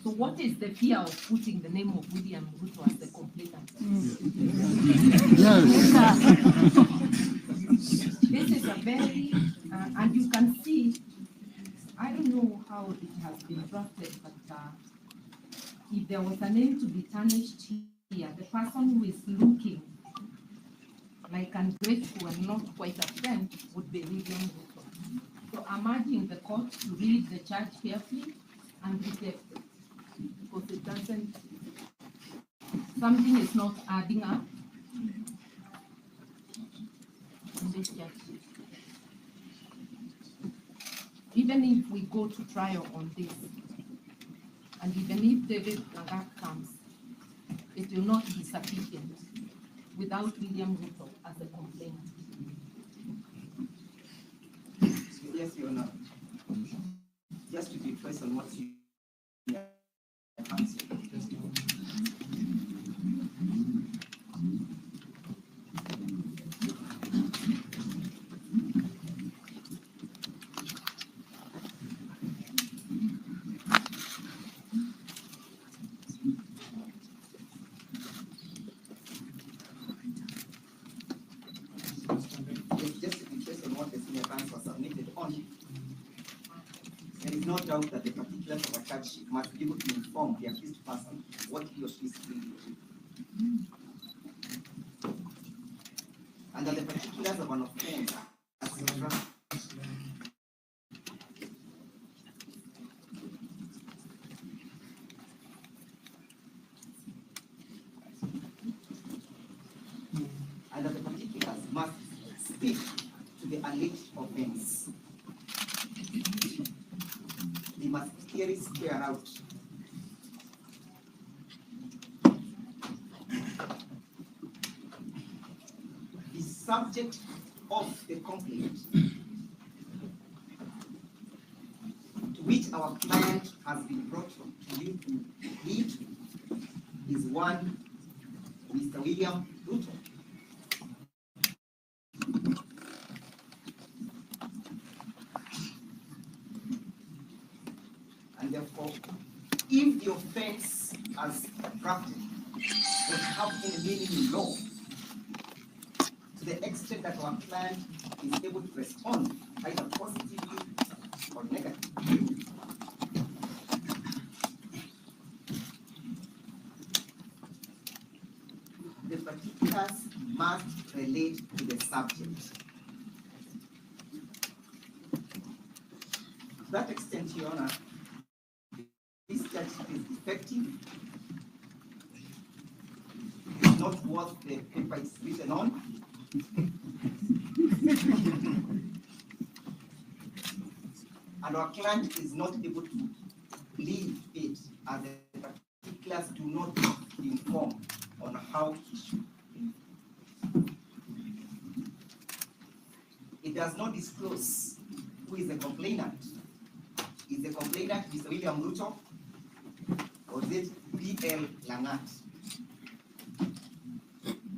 So what is the fear of putting the name of William Ruto as the complainant? This is a very, and you can see, I don't know how it has been drafted, but if there was a name to be tarnished here, the person who is looking like ungrateful and not quite a friend would be William Ruto. So I'm urging the court to read the charge carefully and reject it, because it doesn't, something is not adding up in this charge sheet. Even if we go to trial on this, and even if David Lagat comes, it will not be sufficient without William Ruto as a complainant. Yes, Your Honor. Just to be precise on what you answered. Just to be precise on what the senior counsel submitted on, there is no doubt that the particulars of a charge sheet must be able to inform the accused person what he or she is pleading to. And that the particulars of an offense as drafted and that the particulars must speak to the alleged offense. They must clearly square out the subject of the complaint to which our client has been brought to you to plead is one Mr. William Ruto. And therefore, if the offense as drafted does have any meaning in law, to the extent that our client is able to respond either positively or negatively, the particulars must relate to the subject. To that extent, Your Honor, this charge sheet is effective. It is not worth the paper it's written on. And our client is not able to leave it as the particulars do not inform on how he should leave. It does not disclose who is the complainant. Is the complainant Mr. William Ruto or is it B.L. Langat?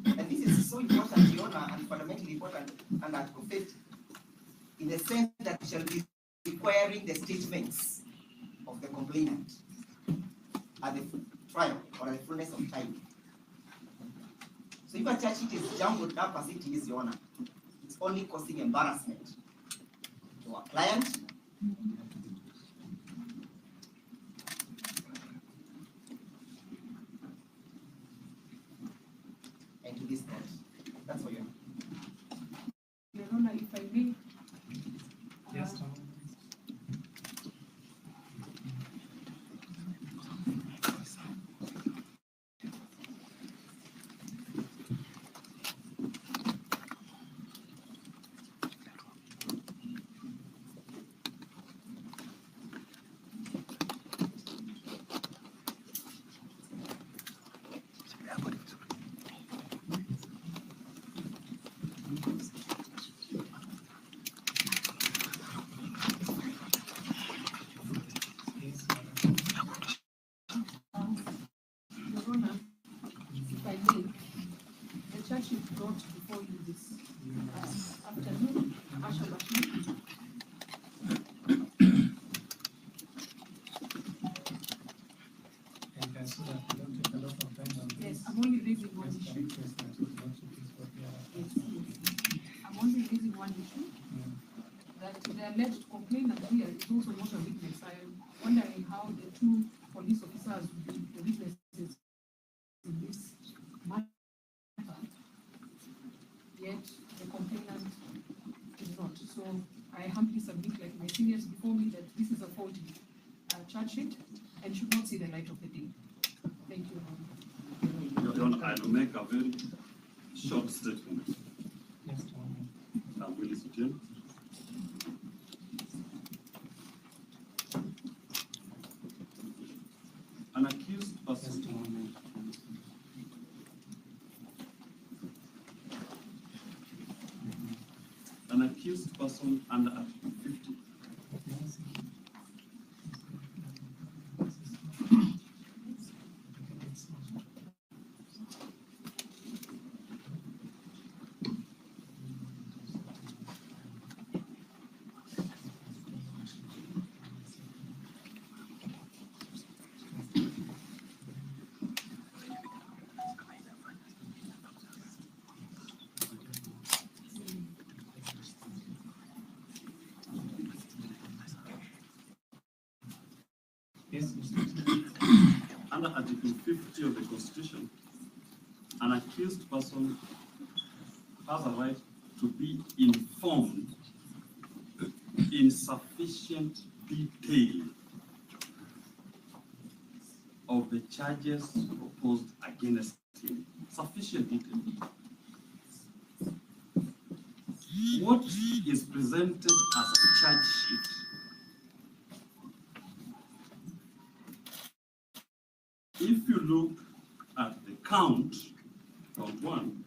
And this is so important, Your Honor, and fundamentally important and prophetic, in the sense that we shall be requiring the statements of the complainant at the trial or at the fullness of time. So if a charge sheet is jumbled up as it is, Your Honor, it's only causing embarrassment to our client and to this court. That's for you. Your Honor, if I may. Yes, So that we don't take a lot of time on Yes, this. I'm only raising one Just issue. request that we don't repeat what we are. Yes, yes. I'm only raising one issue, that the alleged complainant here is also not a witness. I'm wondering how the two police officers will be the witnesses in this matter. Yet the complainant is not. So I humbly submit, like my seniors before me, that this is a faulty charge sheet and should not see the light of the day. Thank you. Your Honor, I will make a very short statement. Yes, Tom. I'm willing to tell. An accused Yes, person Tom. under Article 50 Yes, Mr. Chair. Under Article 50 of the Constitution, an accused person has a right to be informed in sufficient detail of the charges proposed against him. Sufficient detail. What is presented as a charge sheet if you look at the count 1,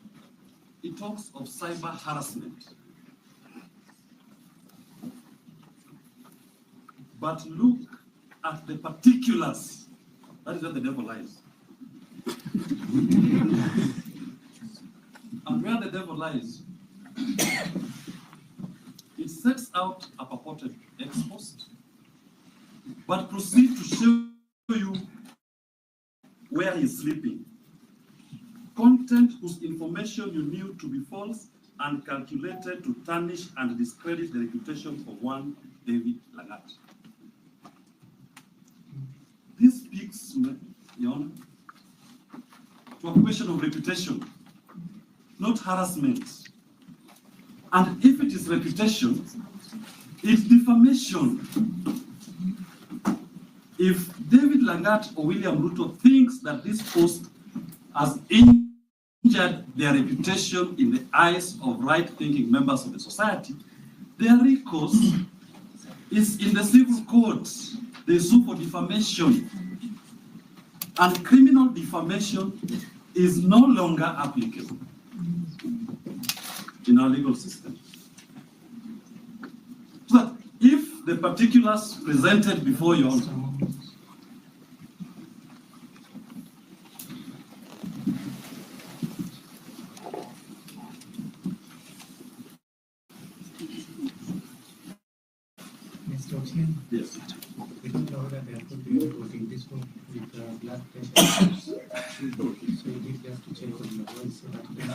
it talks of cyber harassment. But look at the particulars. That is where the devil lies. And where the devil lies, it sets out a purported ex post, but proceeds to show you where he's sleeping. Content whose information you knew to be false and calculated to tarnish and discredit the reputation of one David Lagat. This speaks, Your Honor, to a question of reputation, not harassment. And if it is reputation, it's defamation. If David Lagat or William Ruto thinks that this post has injured their reputation in the eyes of right-thinking members of the society, their recourse is in the civil court. They sue for defamation. And criminal defamation is no longer applicable in our legal system. So that if the particulars presented before your Honor Mr. Ochieng, yes. we don't know whether there could be reporting this one with blood pressure. So you need just to check on your voice so that we can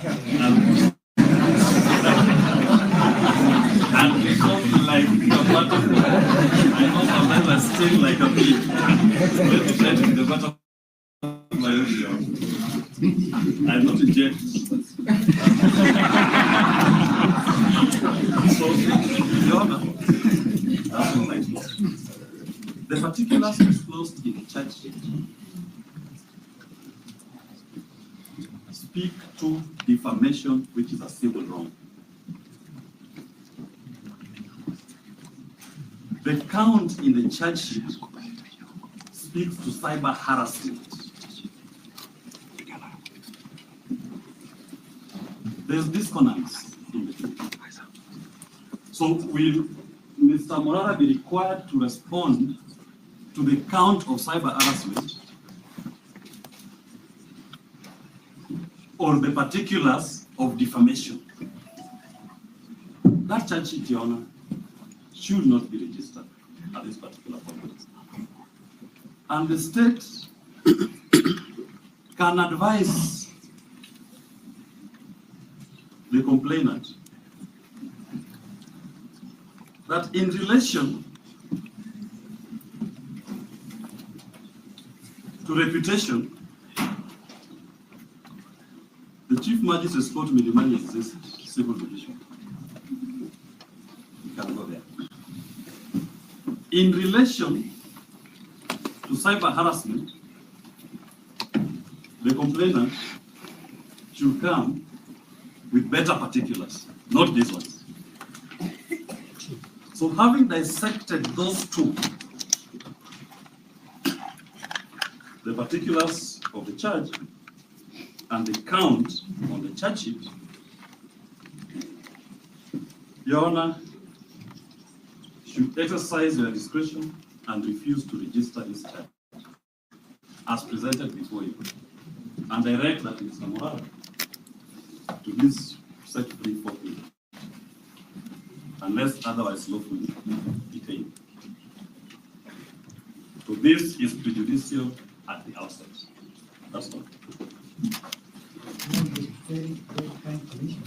And become like the bottom. I know sometimes I sting like a bee. Let me try to be the bottom of my video. I'm not a jet. So, Your Honor, that's all I do. The particulars disclosed in the charge sheet speak to defamation, which is a civil wrong. The count in the charge sheet speaks to cyber harassment. There's disconnects in between. So will Mr. Morara be required to respond to the count of cyber harassment or the particulars of defamation? That charge sheet, Your Honor, should not be registered at this particular point. And the state can advise the complainant that in relation to reputation, the Chief Magistrate's Court Milimani exists, civil division. You can go there. In relation to cyber harassment, the complainant should come with better particulars, not these ones. So having dissected those two, the particulars of the charge and the count on the charge sheet, Your Honor should exercise your discretion and refuse to register this charge as presented before you, and direct that Mr. Morara to this set free forthwith, unless otherwise lawfully detained. So this is prejudicial at the outset. That's all. Very kind commission.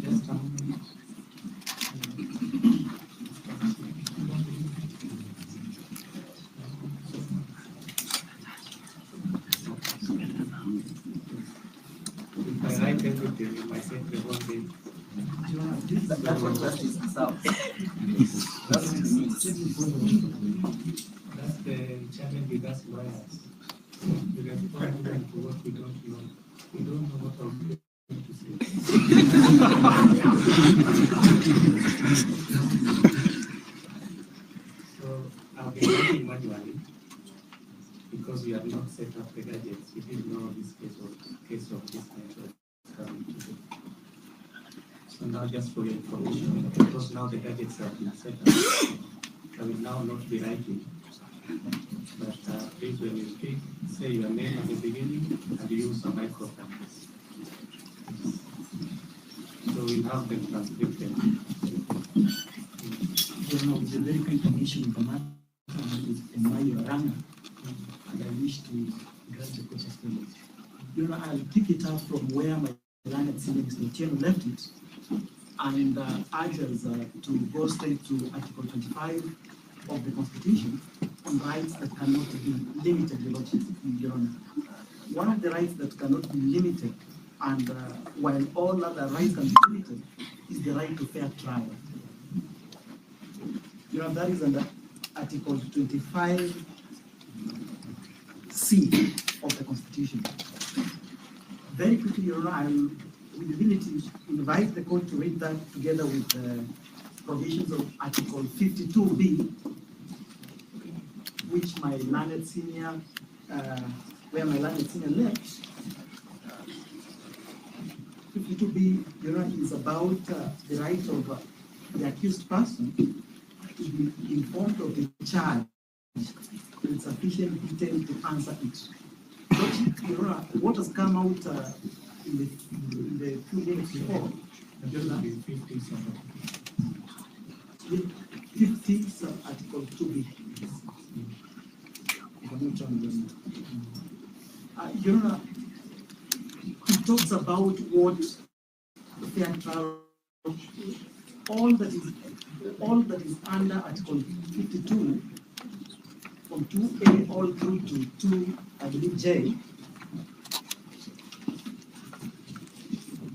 Just a moment. If I write everything, if I say the wrong thing, That's what justice is about. that's the challenge with us lawyers. We are ignorant to what we don't know. We don't know what our going to say. So I'll be writing manually because we have not set up the gadgets. We didn't know this case of this nature is coming today. So now just for your information, because now the gadgets have been set up, I will now not be writing. But please, when you speak, say your name at the beginning and use a microphone. So we'll have them transcripted. You know, it's a very kind commission in Morara with Morara, and I wish to address the court's feelings. You know, I'll pick it up from where my learned senior Mr. left it, and urge us to go straight to Article 25 of the Constitution on rights that cannot be limited, Your Honor. One of the rights that cannot be limited, and while all other rights can be limited, is the right to fair trial. You know, that is under Article 25C of the Constitution. Very quickly, Your Honor, I will, with the ability, invite the court to read that together with the provisions of Article 52B, which my learned senior, where my learned senior left. 52B, Your Honor, is about the right of the accused person to be informed of the charge with sufficient detail to answer it. But, Your Honor, what has come out in the few minutes before, Your Honor, 50 Article 2B. Your Honor, it talks about what fair trial, all that is under Article 52, from 2A all through to 2, I believe, J.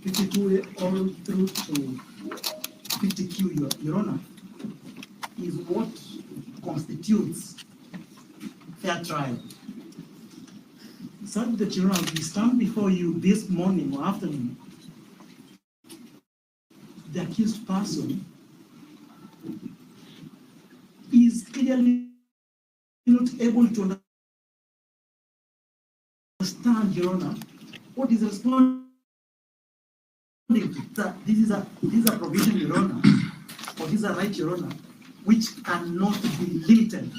52A all through to 50Q, Your Honor, is what constitutes fair trial. Such that, Your Honor, we stand before you this morning or afternoon, the accused person is clearly not able to understand, Your Honor, what is responding to. This is a provision, Your Honor, or this is a right, Your Honor, which cannot be limited.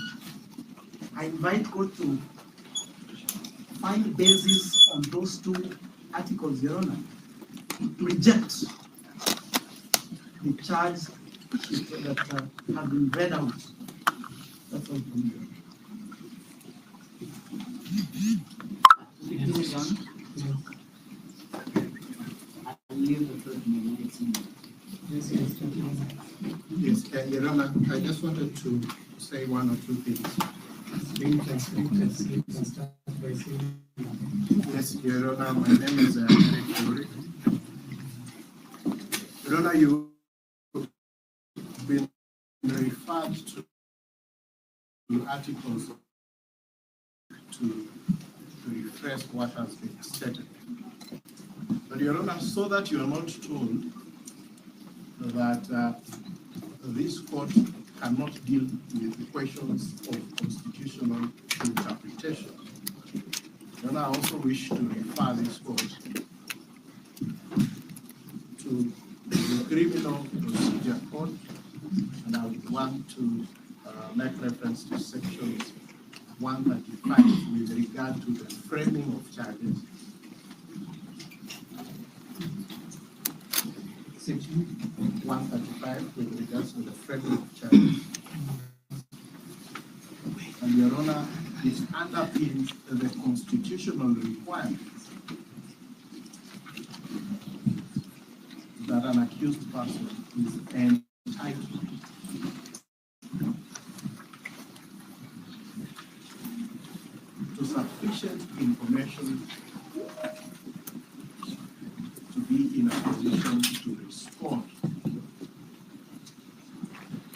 I invite court to find basis on those two articles, Your Honor, to reject the charge that have been read out. That's all from me. I just wanted to say one or two things. You can start by saying. Yes, Your Honor, my name is Eric Fury. Your Honor, you've been referred to articles to refresh what has been stated. But Your Honor, so that you are not told that this court cannot deal with the questions of constitutional interpretation, Your Honor, I also wish to refer this court to the Criminal Procedure Code, and I would want to make reference to sections 135 with regard to the framing of charges. Section 135 with regards to the framing of charges. And Your Honor, it underpins the constitutional requirements that an accused person is entitled to sufficient information to be in a position to respond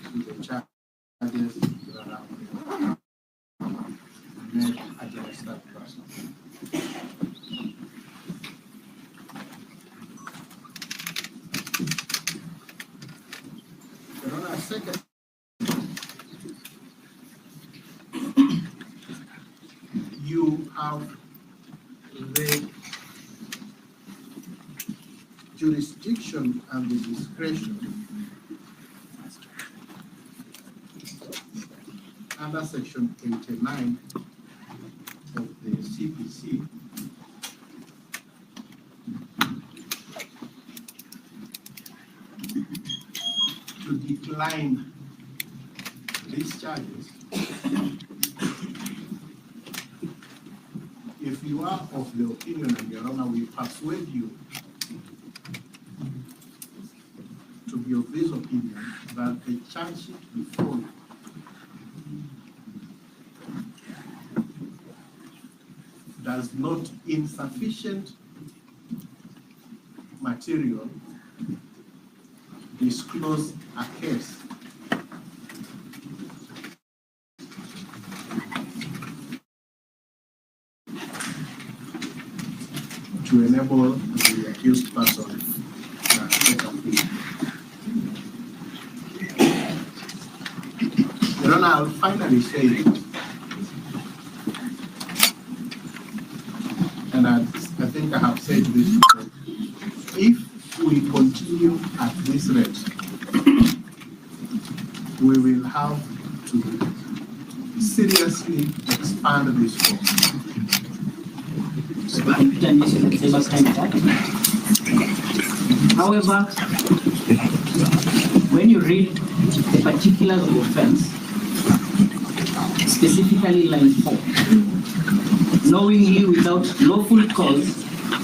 to the charges that are made against that person. Your Honor, second, you have the jurisdiction and the discretion under section 89 of the CPC to decline these charges if you are of the opinion, and Your Honor, we persuade you to be of this opinion, that the charge sheet before you does not, insufficient material, disclose a case to enable the accused person to take a plea. Your Honor, I'll finally say it, and I think I have said this before. If we continue at this rate, we will have to seriously expand this course. However, when you read the particulars of the offense, specifically line 4, knowingly without lawful cause,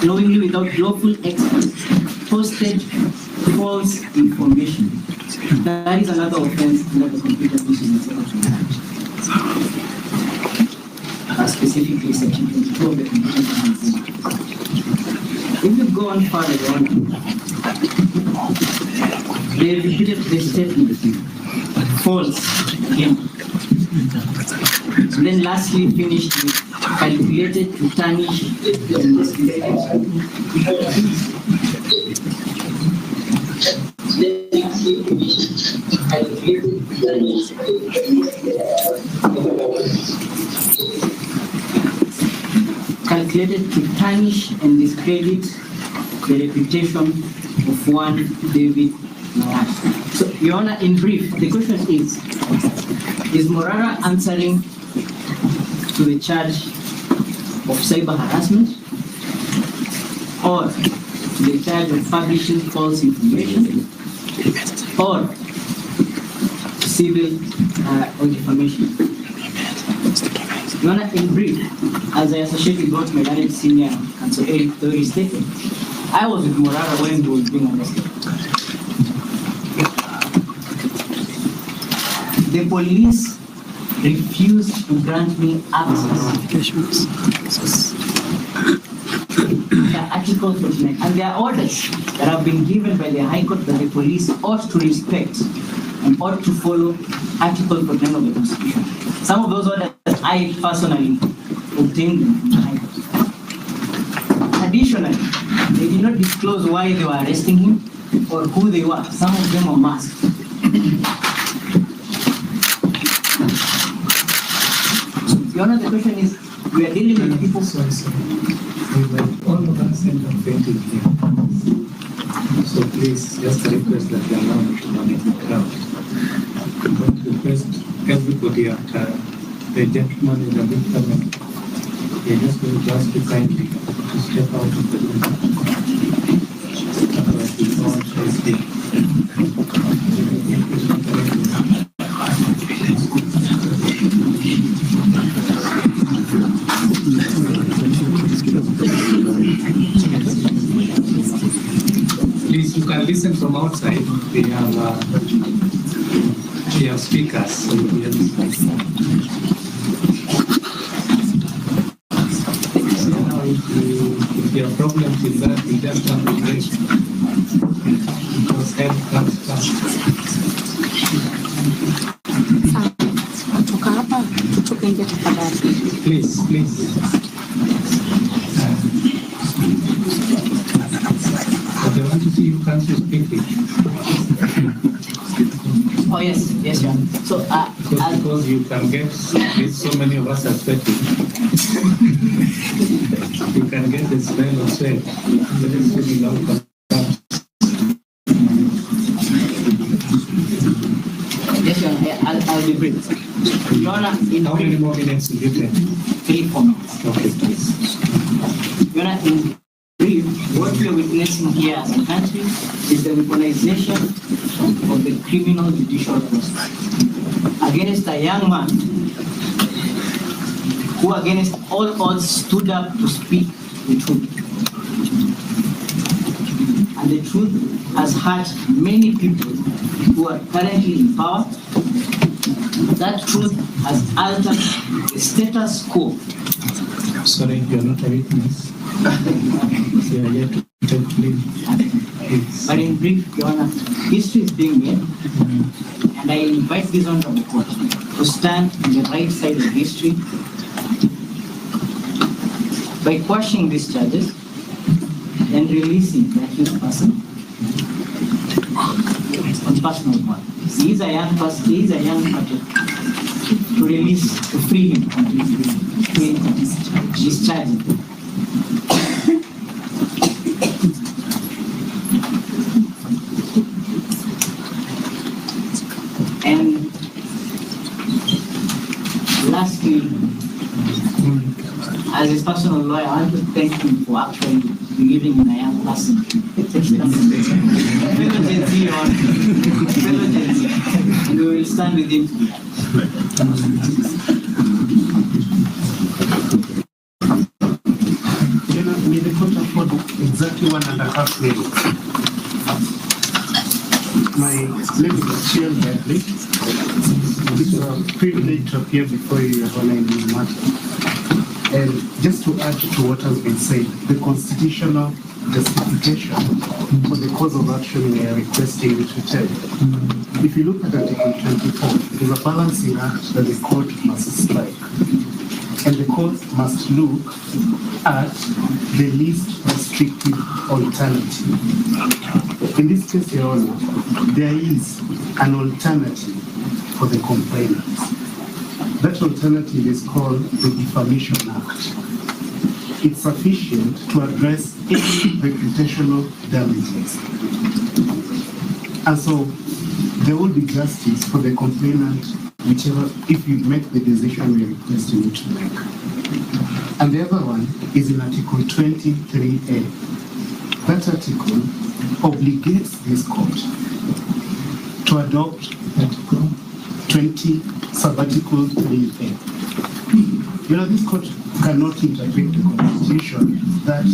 knowingly without lawful excuse, posted false information. That is another offense under the Computer Misuse Act. Specifically section 22 of the Computer Misuse Act. If you go on further on, they repeated the statement, false again. And then lastly finished with calculated to tarnish calculated to tarnish and discredit the reputation of one David Morara. So, Your Honor, in brief, the question is Morara answering to the charge of cyber harassment or to the charge of publishing false information or civil or defamation? Your Honor, in brief, as I associated with my learned senior counsel Eric Fury stated, I was with Morara when he was being arrested. the police refused to grant me access. Article 49, and there are orders that have been given by the High Court that the police ought to respect and ought to follow Article 49 of the Constitution. Some of those orders I personally obtained them from the High Court. Additionally, they did not disclose why they were arresting him or who they were. Some of them were masked. Your Honor, the question is, we are dealing with people. All of us end up fainting here. So please, just a request that you allow me to manage the crowd. I'm going to request everybody after the gentleman in the big camera. We're just going to ask you kindly to step out of the room. Otherwise, we can't face the Please, you can listen from outside. We have speakers. So we have now, if you have problems with that, you just have to wait. Because help comes first. Please. But I want to see you can't speak it. Oh, yes, Your Honor. So, Because you can get, so many of us are sweating. You can get the smell of sweat. But it's really long. yes, Your Honor, I'll be brief. Your Honor, in How many more minutes do you take? 3-4 minutes. Okay, please. Your Honor, in brief, what we are witnessing here as a country is the weaponization of the criminal judicial process against a young man who, against all odds, stood up to speak the truth. And the truth has hurt many people who are currently in power. That truth has altered the status quo. Sorry, you are not a witness. You are yet to take leave. But in brief, Your Honor, history is being made, and I invite this honorable court to stand on the right side of history by quashing these charges and releasing the accused person on personal bond. He is a young person, he is a young person. To release, to free him completely, discharge him. And lastly, as his personal lawyer, I want to thank him for actually believing in a young person. Fellow Gen Z, and we will stand with him. May the court afford exactly 1.5 minutes. My name is Chiel Bradley. It's a privilege to appear before you, Your Honor, in this matter. And just to add to what has been said, the constitutional justification for the cause of action we are requesting you to take. If you look at Article 24, it is a balancing act that the court must strike. And the court must look at the least restrictive alternative. In this case, Your Honor, there is an alternative for the complainant. That alternative is called the Defamation Act. It's sufficient to address any reputational damages. And so there will be justice for the complainant, whichever, if you make the decision we are requesting you to make. And the other one is in Article 23A. That article obligates this court to adopt Article 20 Subarticle 3A. You know, this court cannot interpret the Constitution. That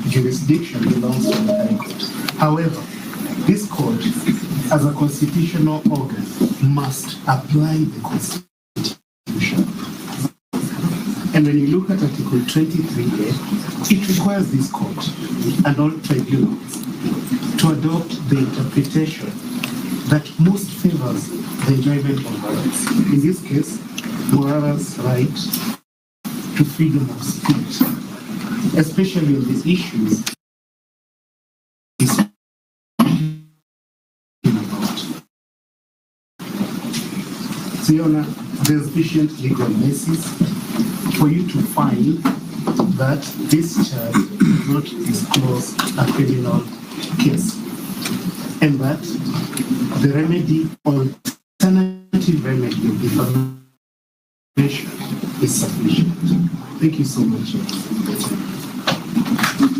jurisdiction belongs to the High Court. However, this court, as a constitutional organ, must apply the Constitution. And when you look at Article 23A, it requires this court and all tribunals to adopt the interpretation that most favors the enjoyment of rights. In this case, Morara's right to freedom of speech, especially on these issues, is about. So, Your Honor, there's sufficient legal basis for you to find that this charge does not disclose a criminal case, and that the remedy or alternative remedy of defamation is sufficient. Thank you so much.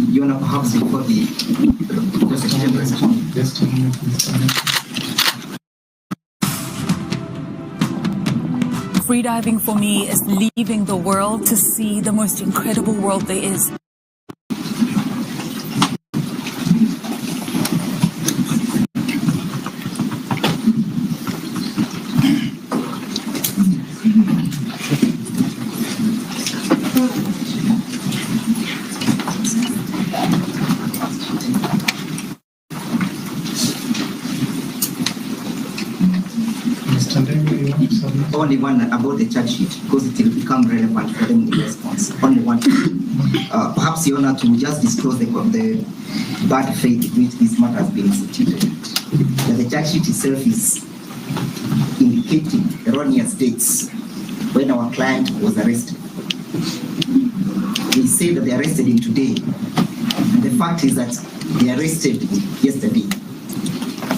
You want to perhaps before the Just a minute, Mr. Freediving for me is leaving the world to see the most incredible world there is. Only one about the charge sheet, because it will become relevant for them in the response. Only one. Perhaps, Your Honor, to just disclose the bad faith in which this matter has been instituted. That the charge sheet itself is indicating erroneous dates when our client was arrested. They say that they arrested him today. And the fact is that they arrested him yesterday.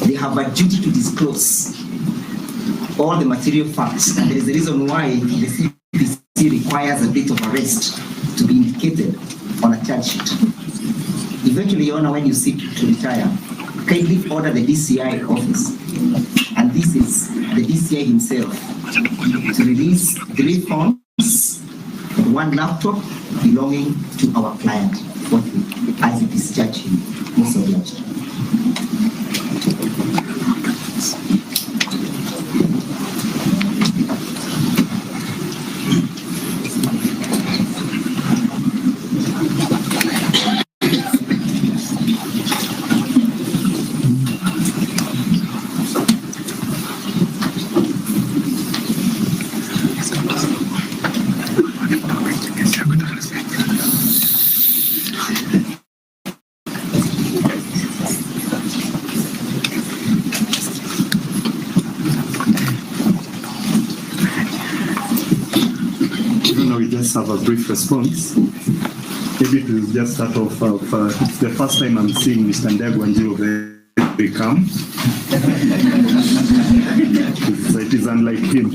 They have a duty to disclose all the material facts, and there is a reason why the CPC requires a date of arrest to be indicated on a charge sheet. Eventually, Your Honor, when you seek to retire, kindly order the DCI office, and this is the DCI himself, to release 3 phones and 1 laptop belonging to our client, as it is charged him. Most obliged. Have a brief response. Maybe it will just start off it's the first time I'm seeing Mr. Ndegwanjiru very calm. It is unlike him.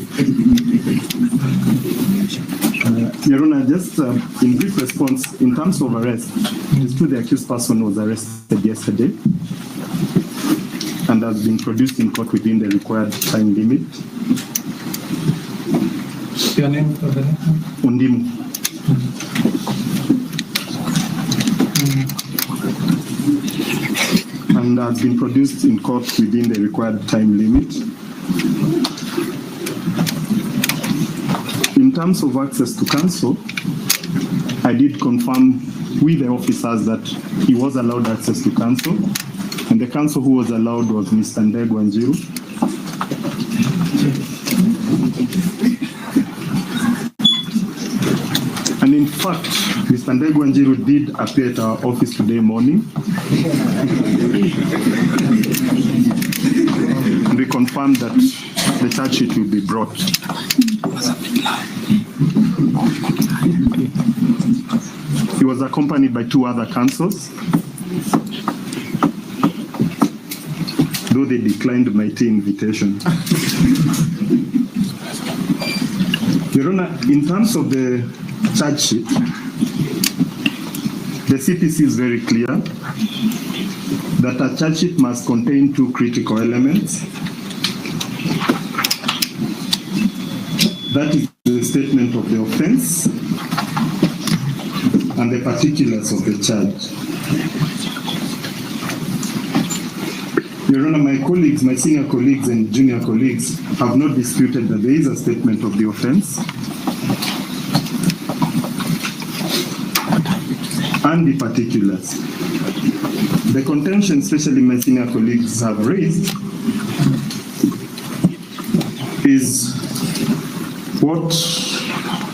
Your Honor, just in brief response, in terms of arrest, it's true the accused person was arrested yesterday and has been produced in court within the required time limit. Your name for the record? Undimu. And has been produced in court within the required time limit. In terms of access to counsel, I did confirm with the officers that he was allowed access to counsel, and the counsel who was allowed was Mr. Ndegwanjiru. And in fact, Mr. Ndegwanjiru did appear at our office today morning. We confirmed that the charge sheet will be brought. He was accompanied by 2 other counsels, though they declined my invitation. Your Honor, in terms of the charge sheet, the CPC is very clear that a charge sheet must contain 2 critical elements. That is the statement of the offense and the particulars of the charge. Your Honor, my colleagues, my senior colleagues and junior colleagues have not disputed that there is a statement of the offense and the particulars. The contention, especially my senior colleagues have raised, is what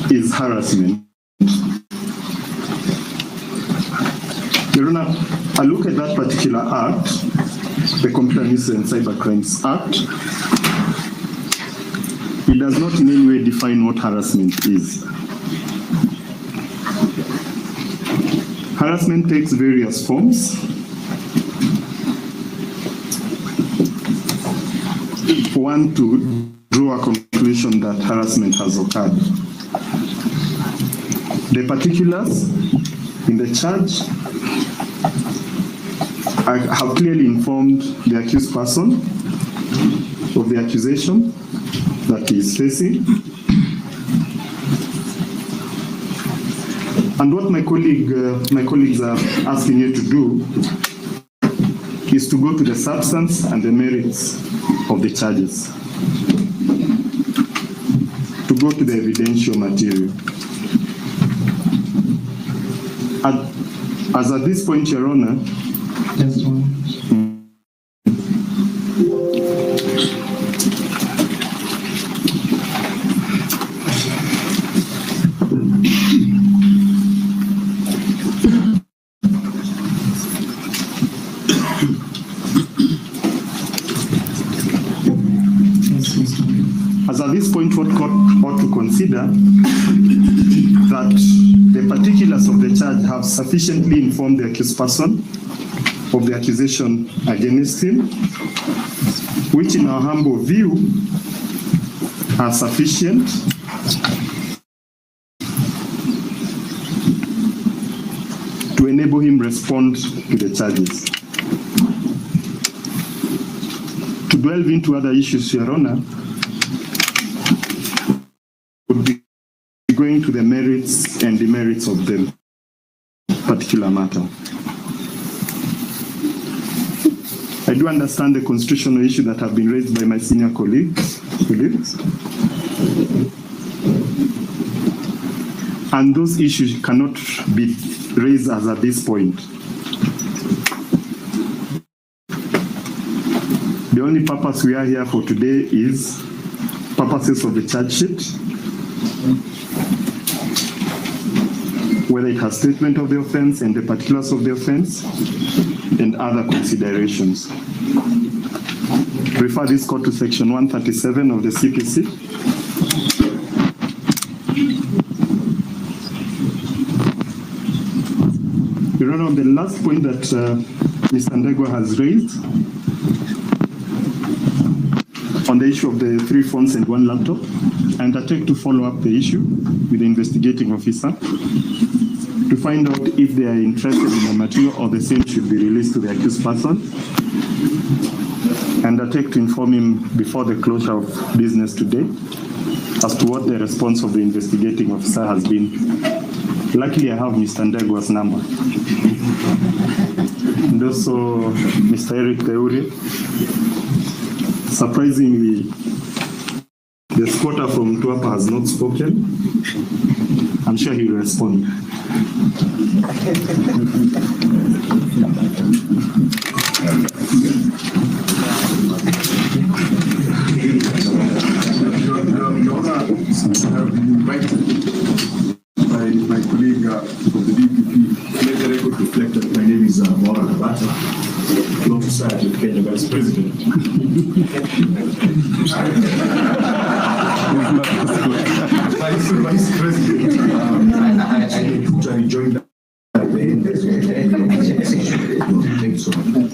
is harassment? Your Honor, I look at that particular act, the Computer Nuisance and Cyber Crimes Act. It does not in any way define what harassment is. Harassment takes various forms. For one to draw a conclusion that harassment has occurred. The particulars in the charge have clearly informed the accused person of the accusation that he is facing. And what my colleagues are asking you to do is to go to the substance and the merits of the charges, to go to the evidential material. As at this point, Your Honor, Just one. as at this point, what court ought to consider that the particulars of the charge have sufficiently informed the accused person of the accusation against him, which in our humble view are sufficient to enable him respond to the charges. To delve into other issues, Your Honor, would be going to the merits and demerits of the particular matter. I do understand the constitutional issue that have been raised by my senior colleagues. And those issues cannot be raised as at this point. The only purpose we are here for today is purposes of the charge sheet, whether it has statement of the offense and the particulars of the offense, and other considerations. Refer this court to section 137 of the CPC. Your Honor, the last point that Mr. Ndegwa has raised on the issue of the 3 phones and 1 laptop, I undertake to follow up the issue with the investigating officer to find out if they are interested in the material or the same should be released to the accused person, and undertake to inform him before the closure of business today as to what the response of the investigating officer has been. Luckily, I have Mr. Ndegwa's number. And also Mr. Eric Teuri. Surprisingly, the squatter from Tuapa has not spoken. I'm sure he will respond. My colleague from the DPP, let the record reflect that my name is Morara, Law Society of Kenya Vice President. Vice President, I joined at the end. Thank you so much.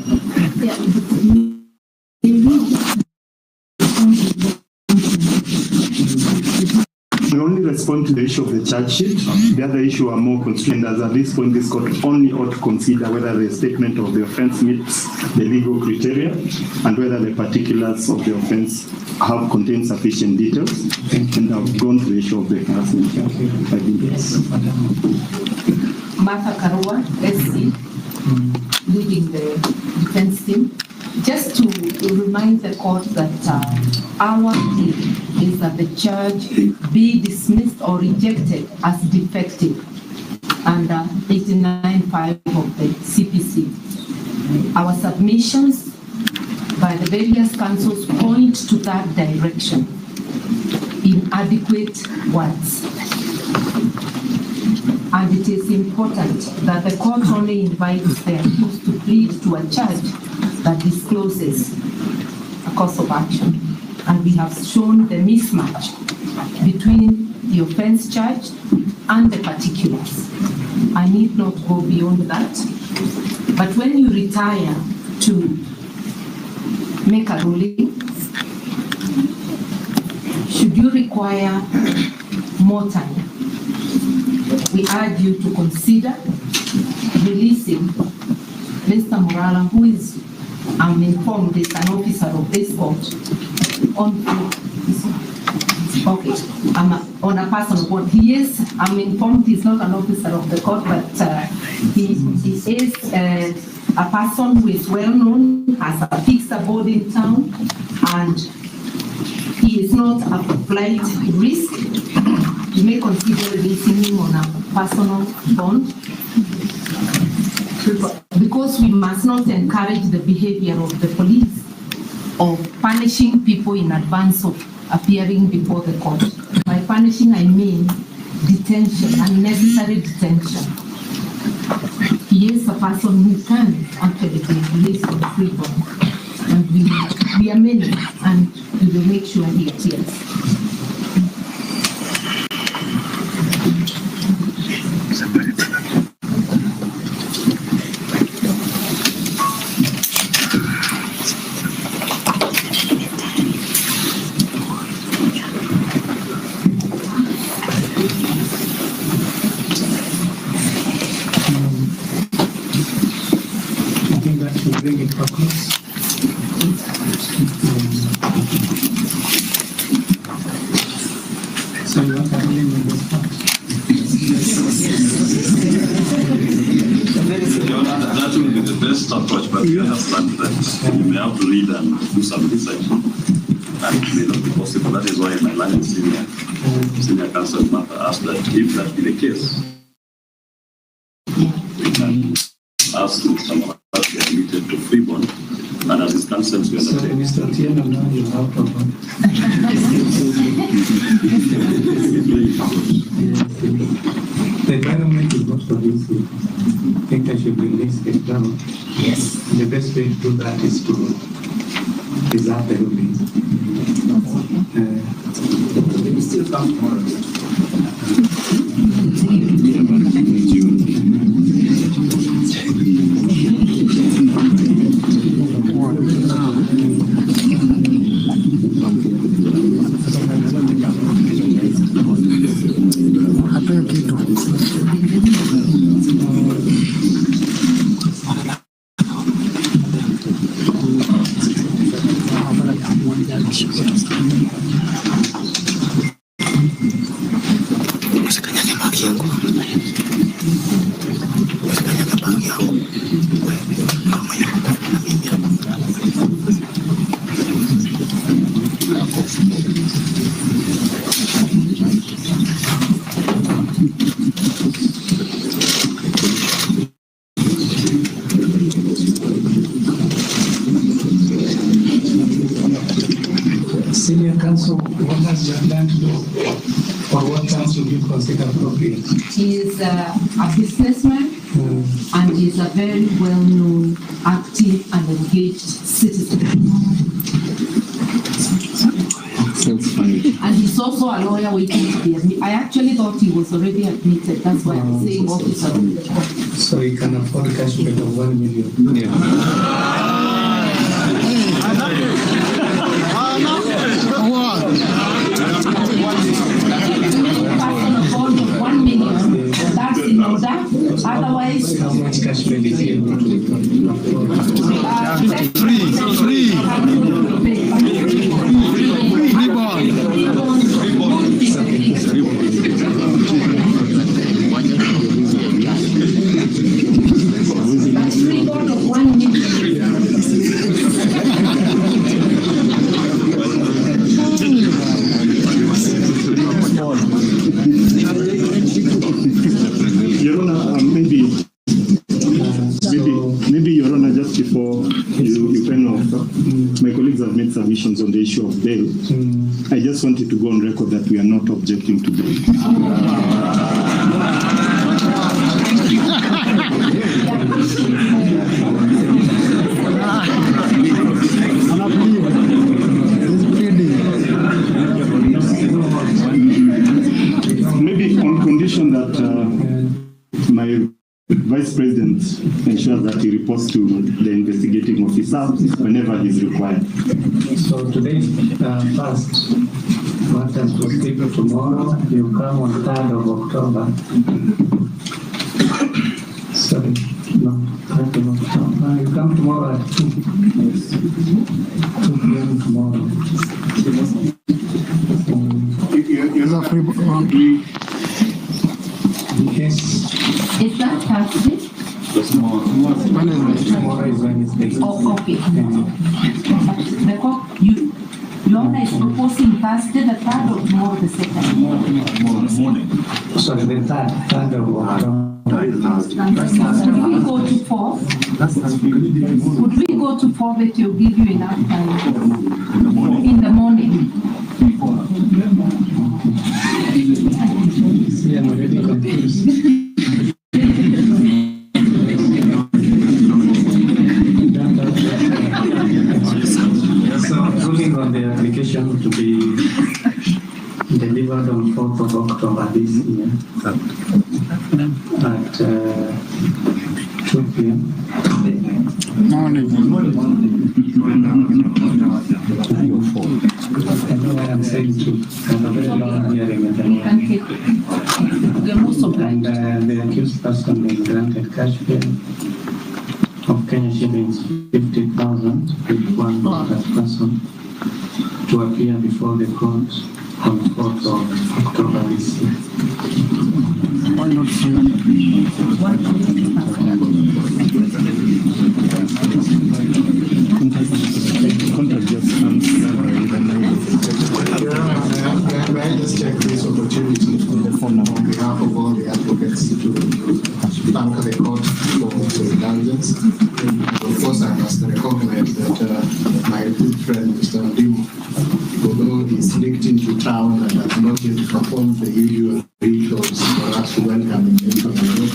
We only respond to the issue of the charge sheet. The other issue are more constrained, as at this point this court only ought to consider whether the statement of the offense meets the legal criteria and whether the particulars of the offense have contained sufficient details, and I've gone to the issue of the harassment. I think yes. Martha Karua, SC, leading the defense team. just to remind the court that our plea is that the charge be dismissed or rejected as defective under 89.5 of the CPC. Our submissions by the various councils point to that direction in adequate words. And it is important that the court only invites the accused to plead to a charge that discloses a course of action. And we have shown the mismatch between the offense charged and the particulars. I need not go beyond that. But when you retire to make a ruling, should you require more time, we urge you to consider releasing Mr. Morara, who is, I'm informed, is an officer of this court, on a personal board. He is, I'm informed he's not an officer of the court, but he is a person who is well known, has a fixed abode in town, and he is not a flight risk. You may consider releasing him on a personal bond, because we must not encourage the behavior of the police of punishing people in advance of appearing before the court. By punishing, I mean detention, unnecessary detention. He is a person who can actually be released on free bond. And we are many, and we will make sure he appears. I think that should bring it to a close. So you want to name on this part? That will be the best approach, but you understand that you may have to read and do some research. And it may not be possible. That is why my line senior counsel matter asked that if that be the case, we can ask someone else to be admitted to free bond, and as it stands, we So undertake. Mr. Tieno, now you're out of one. The environment is not conducive. I think I should release it now. Yes. The best way to do that is to preserve the ruling. We still come tomorrow. Senior counsel, what has your plan to do? Or what else would you consider appropriate? He is a businessman, and he is a very well-known, active, and engaged citizen. And he's also a lawyer waiting to be admitted. I actually thought he was already admitted. That's why I'm saying officer of the court. So he can afford cash bail of 1 million. $1 million. That's in order. Otherwise, How much cash bail is he able to free bond of $1 million. conditions on the issue of bail. I just wanted to go on record that we are not objecting to bail. Maybe on condition that my Vice President ensures that he reports to the investigating officer whenever he is required. So today's first, what has to speak tomorrow, you come on 3rd of October. Sorry, no, 3rd of October. You come tomorrow at 2. Yes. 2 p.m. tomorrow. Yes. Is that Thursday? Tomorrow is Wednesday. Oh, okay. The court, your Honor is proposing Thursday, the 3rd, or tomorrow, the 2nd? Morning. Sorry, the 3rd of October. Could we go to 4? Could we go to 4 that will give you enough time? In the morning. See, I'm already confused. So, ruling on the application to be delivered on 4th of October this year at 2 p.m. Morning. I know I am saying to have a very long hearing at the moment. And the accused person being granted cash bail of Kenya shillings 50,000 with one other person to appear before the court on 4th of October this year. Why not May I just take this opportunity on behalf of all the advocates to thank the court for the indulgence. Of course, I must recognize that my good friend, Mr. Ndimu, although he's slipped into town and has not yet performed the usual rituals for us to welcome him into the room,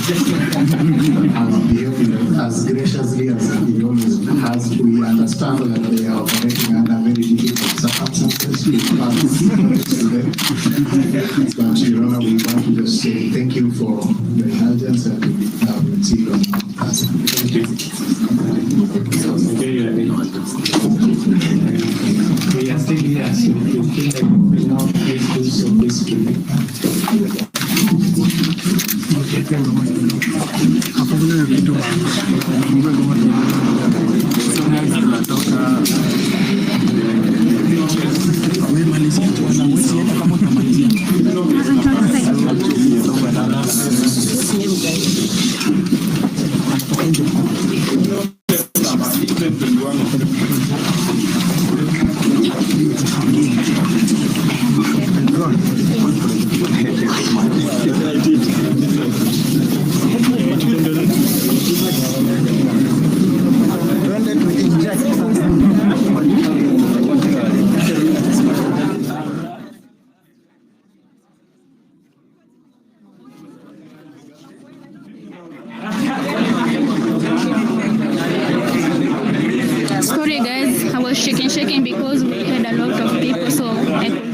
has behaved as graciously as he always has. We understand that they are operating under very difficult circumstances to pass today. But, Your Honor, we want to just say thank you for the indulgence and we'll see you on Thursday. Thank you. We are still here, so if you feel like moving on, please do so peacefully. Sorry guys, I was shaking because we had a lot of people, so I could not.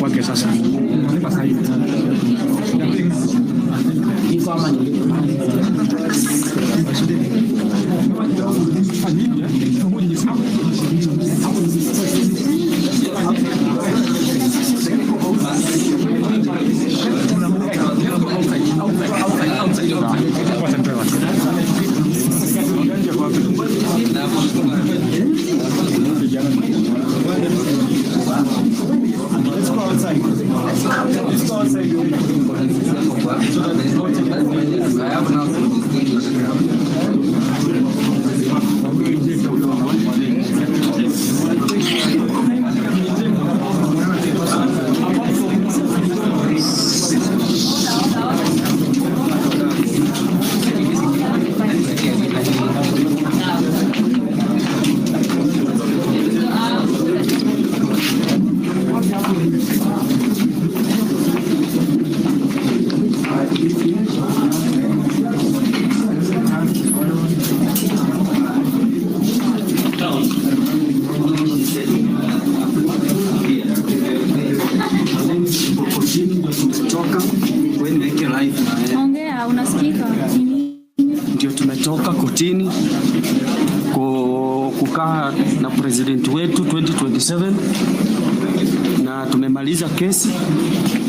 Kwake sasa. Ongea, unasikika. Ndio tumetoka kotini kukaa na president wetu 2027 na tumemaliza kesi,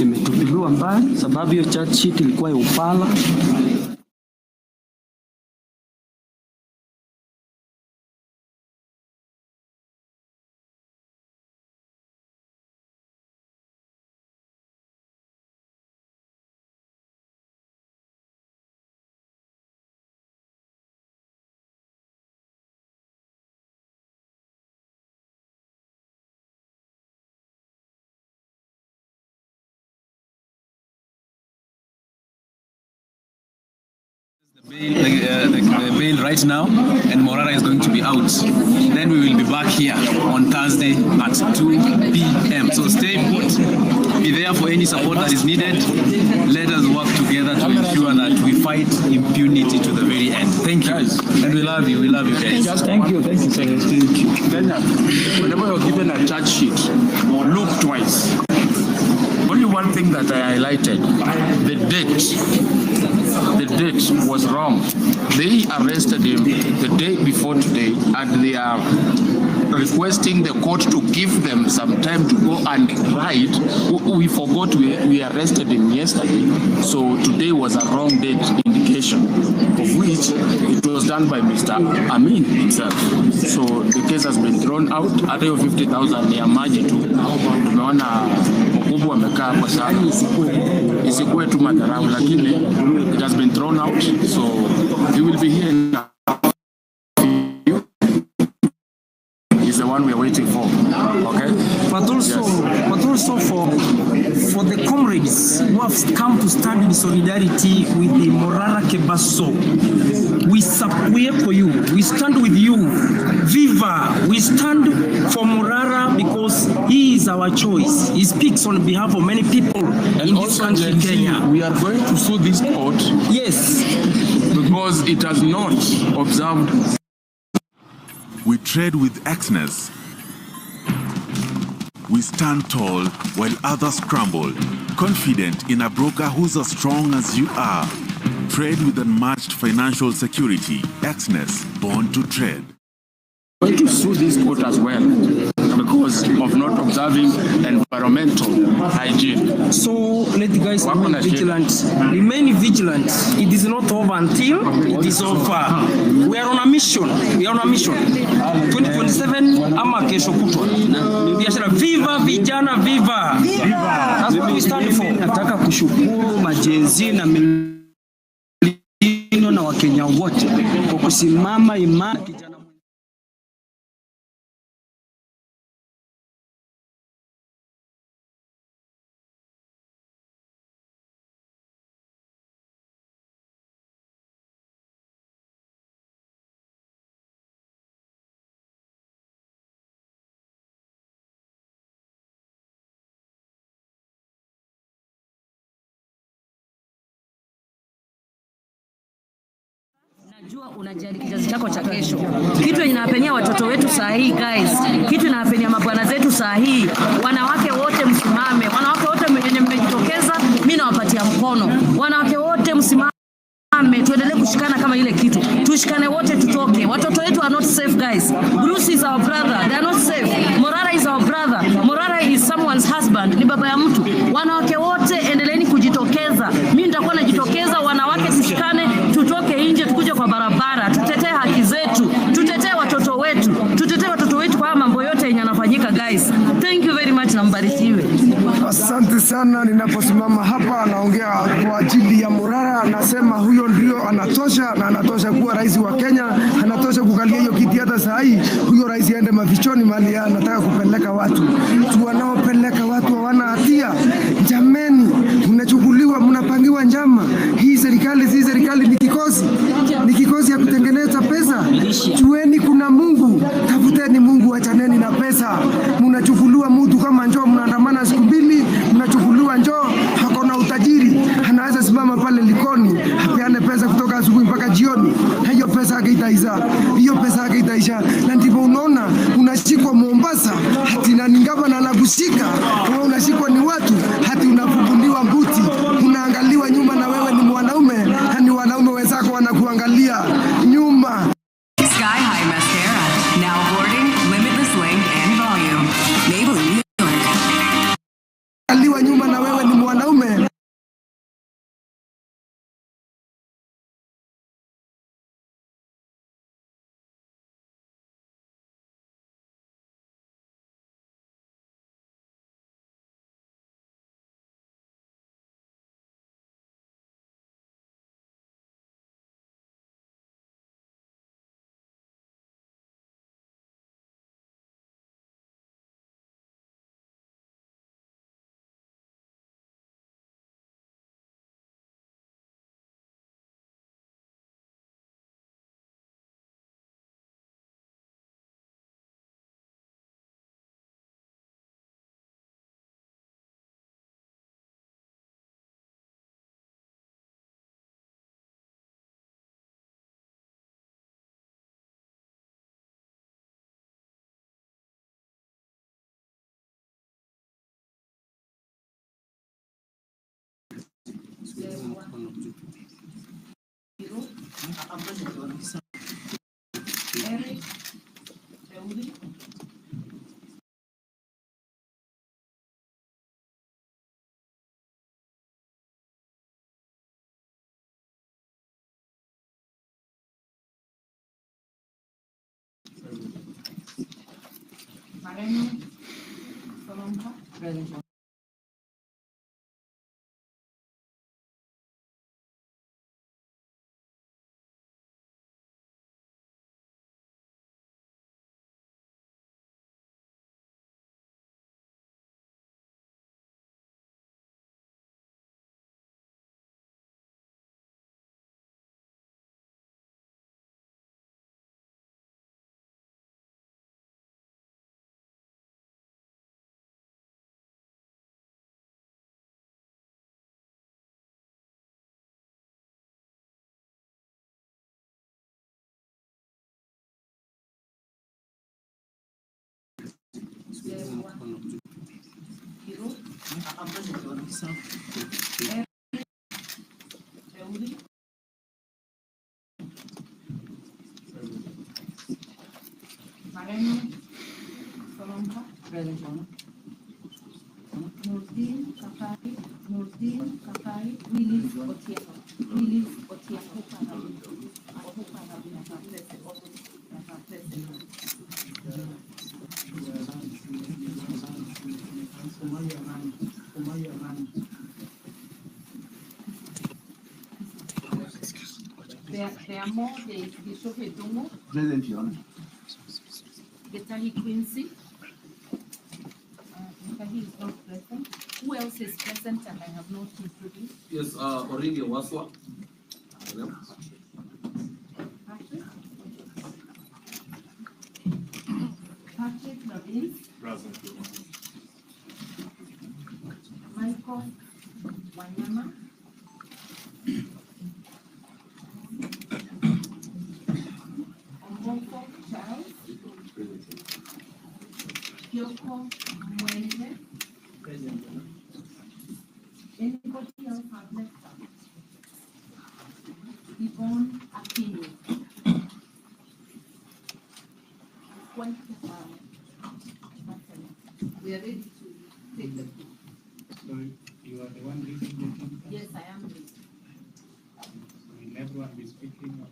imetupiliwa mbali sababu hiyo charge sheet ilikuwa ya ufala. The bail right now, and Morara is going to be out. Then we will be back here on Thursday at 2 p.m. So stay put. Be there for any support that is needed. Let us work together to ensure that we fight impunity to the very end. Thank you. And we love you. We love you guys. Thank you. Thank you, sir. Thank you. Whenever you're given a charge sheet, look twice. Only one thing that I highlighted, the date. The date was wrong. They arrested him the day before today, and they are requesting the court to give them some time to go and write. We forgot we arrested him yesterday, so today was a wrong date indication, of which it was done by Mr. Amin himself. So the case has been thrown out. Hata hiyo 50,000 ya maji tu. Tumeona wakubwa wamekaa hapo sana. Isikuwe tu madharau, lakini it has been thrown out. So he will be here now. Is the one we are waiting for. Okay? But also, yes. But also for the comrades who have come to stand in solidarity with the Morara Kebaso, we for you. We stand with you. Viva! We stand for Morara because he is our choice. He speaks on behalf of many people and in this country, Kenya. We are going to sue this court. Yes. Because it has not observed. We tread with excellence. We stand tall while others crumble, confident in a broker who's as strong as you are. Trade with unmatched financial security. Excellence, born to trade. Going to sue this court as well because of not observing environmental hygiene. So let the guys remain vigilant. Remain vigilant. It is not over until it is over. We are on a mission. 2027 ama kesho kutwa. Biashara viva vijana viva. That's what we stand for. Nataka kushukuru majenzi na milino na Wakenya wote kwa kusimama imara. unajua unajali kizazi chako cha kesho. Kitu inapenia watoto wetu saa hii guys, kitu inapenia mabwana zetu saa hii. Wanawake wote msimame, wanawake wote wenye mmejitokeza, mimi nawapatia mkono. Wanawake wote msimame, tuendelee kushikana kama ile kitu. Tushikane wote tutoke. Watoto wetu are not safe guys. Bruce is our brother, they are not safe. Morara is our brother. Morara is someone's husband, ni baba ya mtu. Wanawake wote endeleeni kujitokeza. Mimi nitakuwa najitokeza, wanawake tushikane, tutoke nje, tukuje kwa barabara, tutetee haki zetu, tutetee watoto wetu. Tutetee watoto wetu kwa mambo yote yenye yanafanyika guys. Thank you very much na mbarikiwe. Asante sana. Ninaposimama hapa naongea kwa ajili ya Morara, nasema huyo ndio anatosha, na anatosha kuwa rais wa Kenya, anatosha kukalia hiyo kiti. Hata saa hii huyo rais aende mafichoni mahali anataka kupeleka watu. Wanaopeleka watu hawana hatia. Jameni, mnachukuliwa, mnapangiwa njama. Hii serikali si serikali, ni kikosi ya kutengeneza pesa. Jueni kuna Mungu, tafuteni Mungu, achaneni na pesa. Mnachukuliwa mtu kama njoo, mnaandamana siku mbili, mnachukuliwa njoo, hakuna utajiri, anaweza simama pale Likoni apeane pesa kutoka asubuhi mpaka jioni. Hiyo pesa yake itaisha, na ndipo unaona unashikwa Mombasa hati na ningaba na lagushika, wewe unashikwa ni watu hati unafunguliwa mbuti, unaangaliwa nyuma, na wewe ni mwanaume, na ni wanaume wenzako wanakuangalia nyuma. Sky High Mascara, now boarding, limitless length and volume. Maybelline, New York. Angaliwa nyuma, na wewe ni mwanaume. Mareno, Solomka, present. Mareno, Solomka, present. Nurdin Kakai, Willis Otieno, There are more. There is Bishop Edomo. Present, Your Honor. Getahi Quincy. Getahi is not present. Who else is present and I have not introduced? Yes, Oringe Waswa. Patrick Lavin. Present. Michael Wanyama. we are ready to take the floor. So you are the one leading the team? Yes, I am ready. So will everyone be speaking or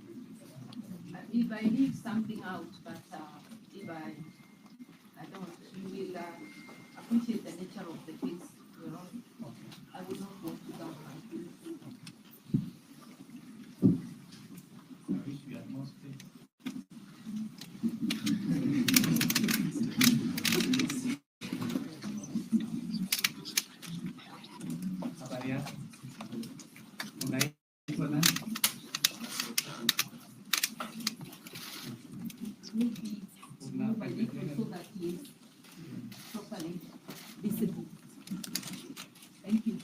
If I leave something out, but if I don't, you will appreciate the nature of the case, Your Honor. I will not want to down my I wish we had more space. Habari yako? Unaitwa nani? maybe move a little so that he is properly visible. Thank you.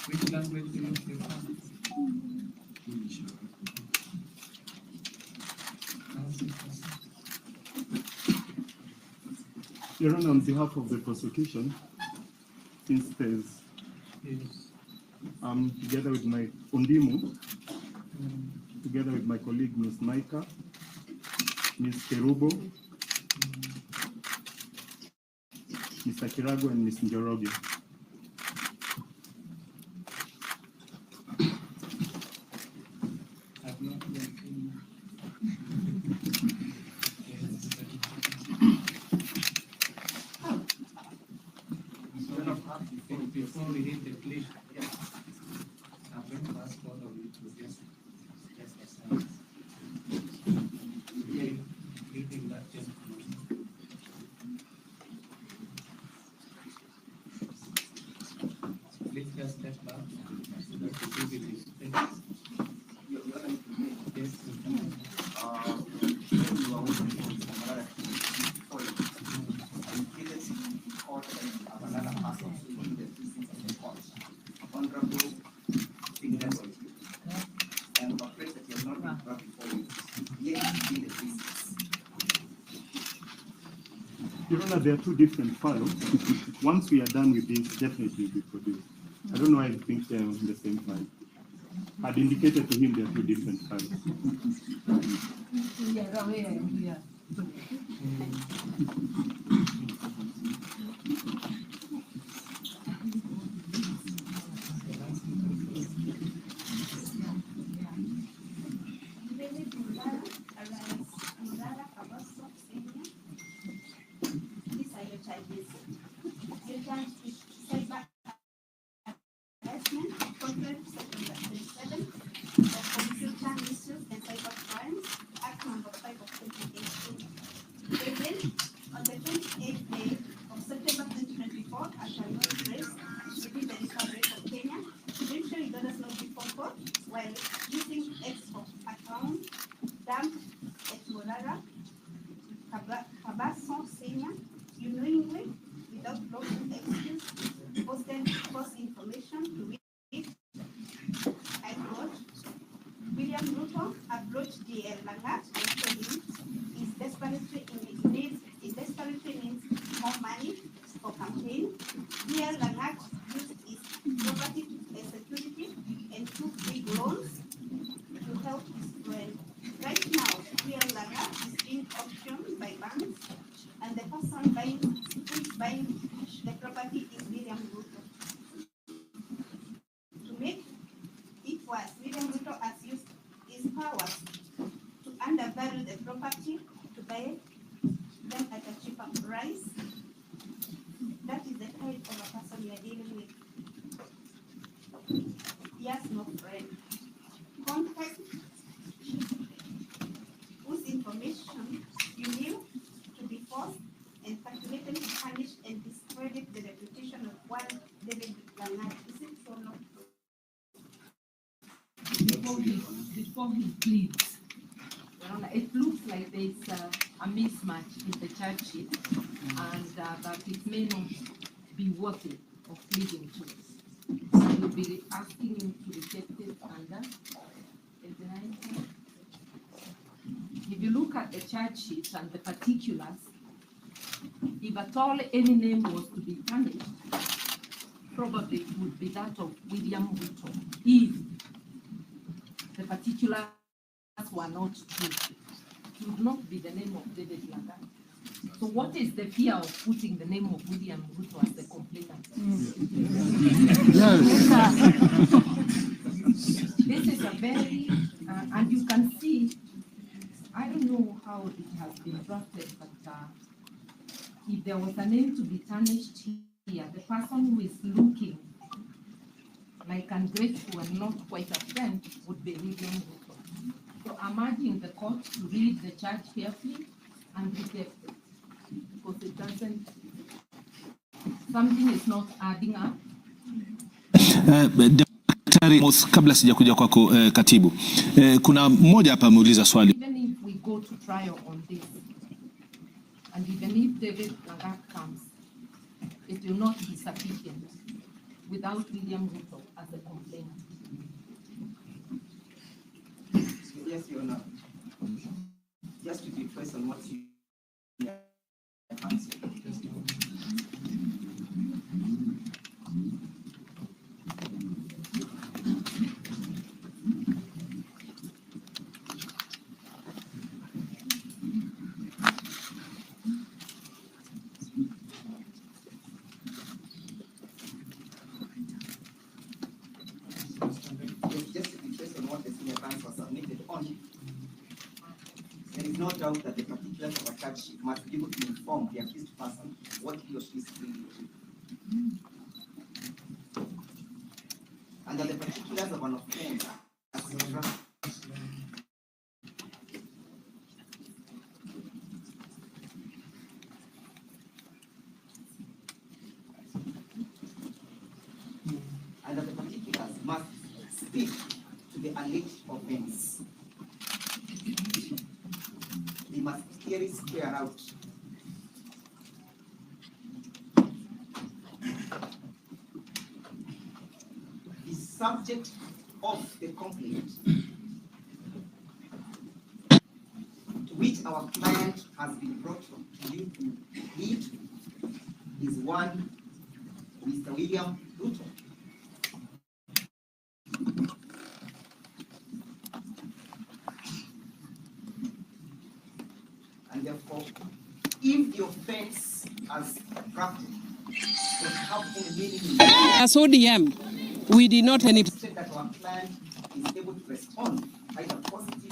Which language do you prefer? Your Honor, on behalf of the prosecution, since there's, together with my Undimu, together with my colleague Ms. Maika, Ms. Kerubo, Mr. Kirago, and Ms. Njoroge. Before we hit the plea, I'm going to ask all of you to just aside. Leaving that gentleman. Please just step back so that the see with his face. Yes. Your Honor, there are two different files. Once we are done with this, definitely will be produced. I don't know why I think they're in the same file. I'd indicated to him there are two different files. Morara, Kebaso, these are your charges. Your charge is cyber harassment, contrary to Section 37 of Computer Misuse and Cyber Crimes Act Number 5 of 2018. Again, on the 28th day of September 2024, at a low place within the Republic of Kenya, judicial dollars not before court while using X of account dumped at Morara, Kebaso Senior, you knowingly, without lawful excuse, posted false information to which I quote, William Ruto approached DL Langat and told him he desperately needs more money for campaign. DL Langat used his property as security and took big loans to help his friend. Right now, DL Langat is being auctioned by banks, and the person who is buying the property is William Ruto. To make it worse, William Ruto has used his powers to undervalue the property to buy them at a cheaper price. That is the kind of a person we are dealing with. He has no friend. Contact whose information you knew to be false and calculated to punish and discredit the reputation of one David Langat. Is it so not? Before he pleads, it looks like there's a mismatch in the charge sheet, and that it may not be worthy of pleading to it. So we'll be asking him to reject it under 89. If you look at the charge sheet and the particulars, if at all any name was to be punished, probably it would be that of William Ruto, if the particulars were not true. should not be the name of David Langat. So what is the fear of putting the name of William Ruto as the complainant? This is a very, and you can see, I don't know how it has been drafted, but if there was a name to be tarnished here, the person who is looking like ungrateful and not quite a friend would be William Ruto. So I'm urging the court to read the charge carefully and reject it, because it doesn't, something is not adding up. Daktari, kabla sijakuja kwako katibu, kuna mmoja hapa ameuliza swali. Even if we go to trial on this, and even if David Langat comes, it will not be sufficient without William Ruto as a complainant. Yes, Your Honor. Just to be precise on what you answered. Just to be precise on what the senior counsel was submitted on, there is no doubt that the particulars of a charge sheet must be able to inform the accused person what he or she is pleading to. And that the particulars of an offense as drafted and that the particulars must speak to the alleged offense. They must clearly square out the subject of the complaint to which our client has been brought to you to plead is one Mr. William Ruto. And therefore, if the offense as drafted does have any meaning, as ODM, we did not any. that our client is able to respond either positively